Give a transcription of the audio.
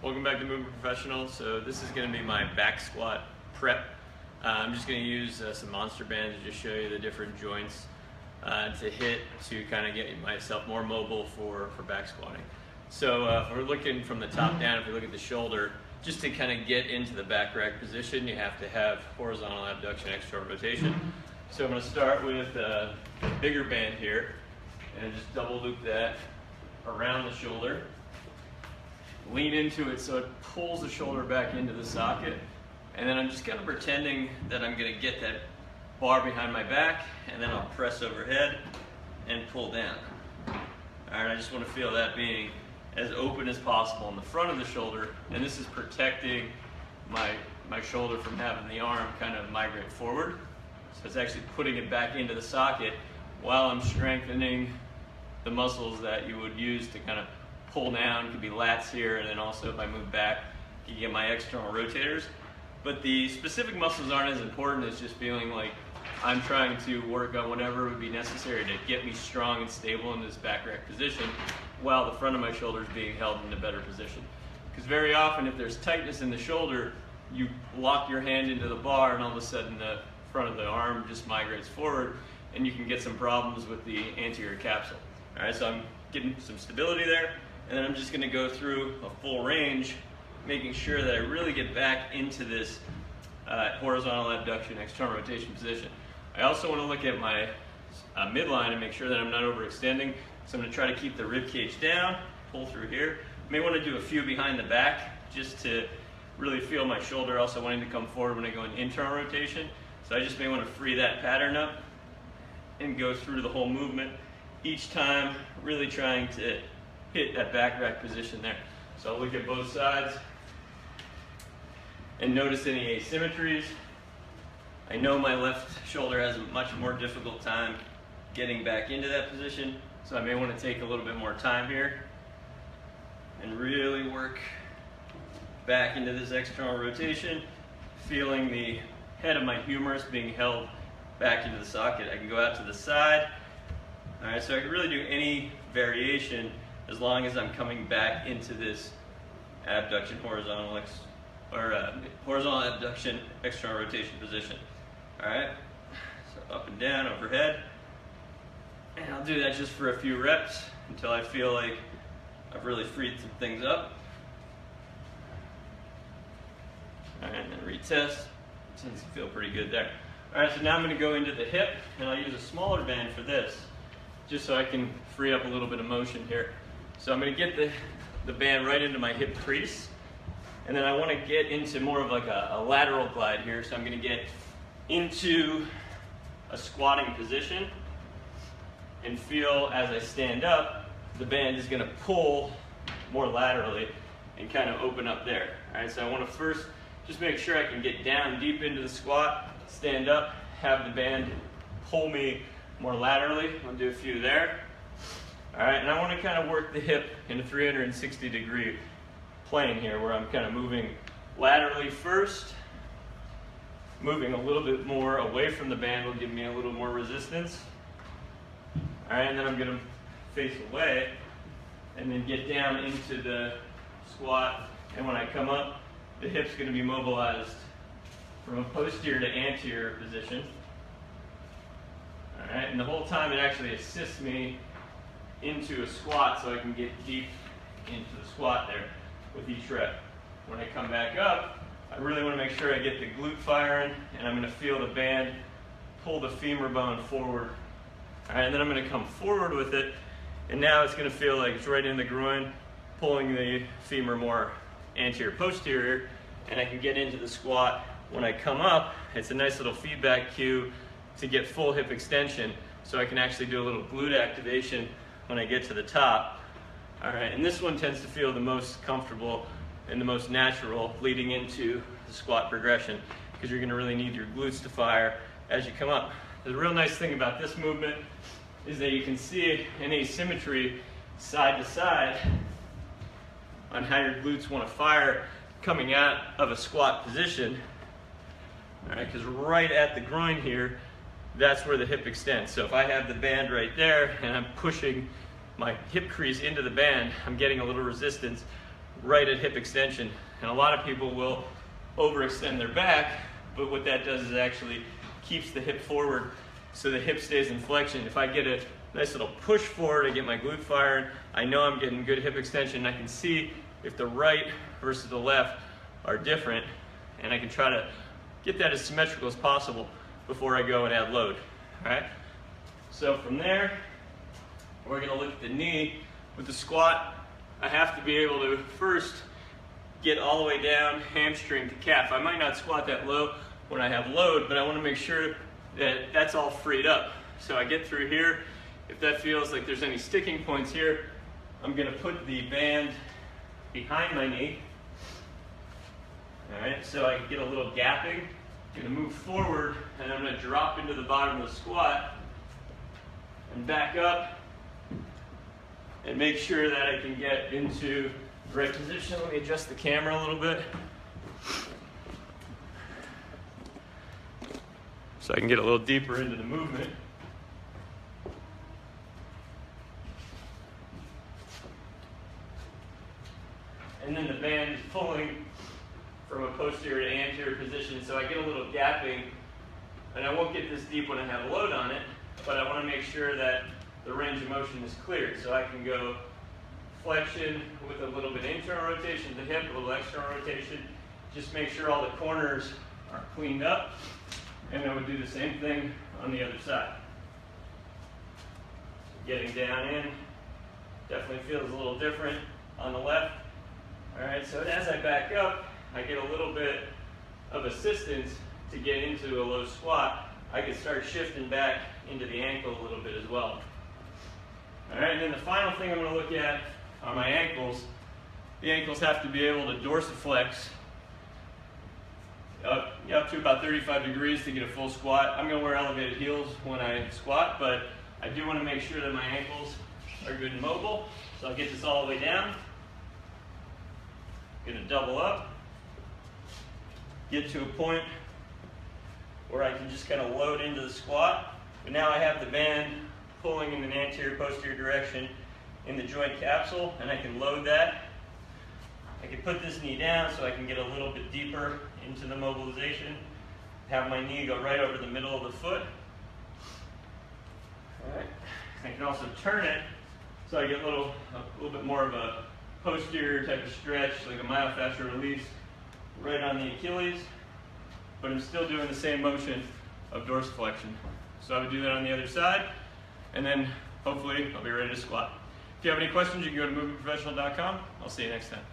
Welcome back to Movement Professional. So this is going to be my back squat prep. I'm just going to use some monster bands to just show you the different joints to hit to kind of get myself more mobile for back squatting. So if we're looking from the top down, if we look at the shoulder, just to kind of get into the back rack position, you have to have horizontal abduction, external rotation. So I'm going to start with a bigger band here and just double loop that around the shoulder. Lean into it so it pulls the shoulder back into the socket, and then I'm just kind of pretending that I'm going to get that bar behind my back, and then I'll press overhead and pull down. Alright, I just want to feel that being as open as possible in the front of the shoulder, and this is protecting my shoulder from having the arm kind of migrate forward. So it's actually putting it back into the socket while I'm strengthening the muscles that you would use to kind of pull down. It could be lats here, and then also if I move back, you get my external rotators. But the specific muscles aren't as important as just feeling like I'm trying to work on whatever would be necessary to get me strong and stable in this back rack position while the front of my shoulder is being held in a better position. Because very often if there's tightness in the shoulder, you lock your hand into the bar and all of a sudden the front of the arm just migrates forward and you can get some problems with the anterior capsule. Alright, so I'm getting some stability there. And then I'm just going to go through a full range, making sure that I really get back into this horizontal abduction, external rotation position. I also want to look at my midline and make sure that I'm not overextending. So I'm going to try to keep the rib cage down, pull through here. I may want to do a few behind the back just to really feel my shoulder also wanting to come forward when I go in internal rotation. So I just may want to free that pattern up and go through the whole movement each time, really trying to hit that back rack position there. So I'll look at both sides and notice any asymmetries. I know my left shoulder has a much more difficult time getting back into that position, so I may want to take a little bit more time here and really work back into this external rotation, feeling the head of my humerus being held back into the socket. I can go out to the side. All right, so I can really do any variation as long as I'm coming back into this abduction horizontal abduction external rotation position. All right, so up and down, overhead, and I'll do that just for a few reps until I feel like I've really freed some things up. All right, and then retest. Seems to feel pretty good there. All right, so now I'm going to go into the hip, and I'll use a smaller band for this, just so I can free up a little bit of motion here. So I'm going to get the band right into my hip crease, and then I want to get into more of like a lateral glide here. So I'm going to get into a squatting position and feel as I stand up, the band is going to pull more laterally and kind of open up there. All right, so I want to first just make sure I can get down deep into the squat, stand up, have the band pull me more laterally. I'll do a few there. All right, and I want to kind of work the hip in a 360-degree plane here, where I'm kind of moving laterally first, moving a little bit more away from the band will give me a little more resistance. All right, and then I'm going to face away and then get down into the squat, and when I come up, the hip's going to be mobilized from a posterior to anterior position. All right, and the whole time it actually assists me into a squat so I can get deep into the squat there with each rep. When I come back up, I really want to make sure I get the glute firing, and I'm going to feel the band pull the femur bone forward. All right, and then I'm going to come forward with it, and now it's going to feel like it's right in the groin, pulling the femur more anterior posterior, and I can get into the squat. When I come up, it's a nice little feedback cue to get full hip extension, so I can actually do a little glute activation when I get to the top. All right, and this one tends to feel the most comfortable and the most natural leading into the squat progression, because you're going to really need your glutes to fire as you come up. The real nice thing about this movement is that you can see an asymmetry side to side on how your glutes want to fire coming out of a squat position. All right, because right at the groin here, that's where the hip extends. So if I have the band right there and I'm pushing my hip crease into the band, I'm getting a little resistance right at hip extension. And a lot of people will overextend their back, but what that does is actually keeps the hip forward so the hip stays in flexion. If I get a nice little push forward, I get my glute firing, I know I'm getting good hip extension. I can see if the right versus the left are different, and I can try to get that as symmetrical as possible before I go and add load. All right? So from there, we're gonna look at the knee. With the squat, I have to be able to first get all the way down, hamstring to calf. I might not squat that low when I have load, but I wanna make sure that that's all freed up. So I get through here. If that feels like there's any sticking points here, I'm gonna put the band behind my knee. All right, so I get a little gapping. I'm gonna move forward, and I'm gonna drop into the bottom of the squat and back up and make sure that I can get into the right position. Let me adjust the camera a little bit so I can get a little deeper into the movement. And then the band is pulling from a posterior to anterior position, so I get a little gapping, and I won't get this deep when I have a load on it, but I want to make sure that the range of motion is cleared. So I can go flexion with a little bit internal rotation to the hip, a little external rotation. Just make sure all the corners are cleaned up, and I would do the same thing on the other side. Getting down in, definitely feels a little different on the left. All right, so as I back up, I get a little bit of assistance to get into a low squat. I can start shifting back into the ankle a little bit as well. All right, and then the final thing I'm going to look at are my ankles. The ankles have to be able to dorsiflex up to about 35 degrees to get a full squat. I'm going to wear elevated heels when I squat, but I do want to make sure that my ankles are good and mobile. So I'll get this all the way down. Going to double up. Get to a point where I can just kind of load into the squat. But now I have the band pulling in an anterior posterior direction in the joint capsule, and I can load that. I can put this knee down so I can get a little bit deeper into the mobilization. Have my knee go right over the middle of the foot. All right. I can also turn it so I get a little bit more of a posterior type of stretch, like a myofascial release right on the Achilles, but I'm still doing the same motion of dorsiflexion. So I would do that on the other side, and then hopefully I'll be ready to squat. If you have any questions, you can go to movingprofessional.com. I'll see you next time.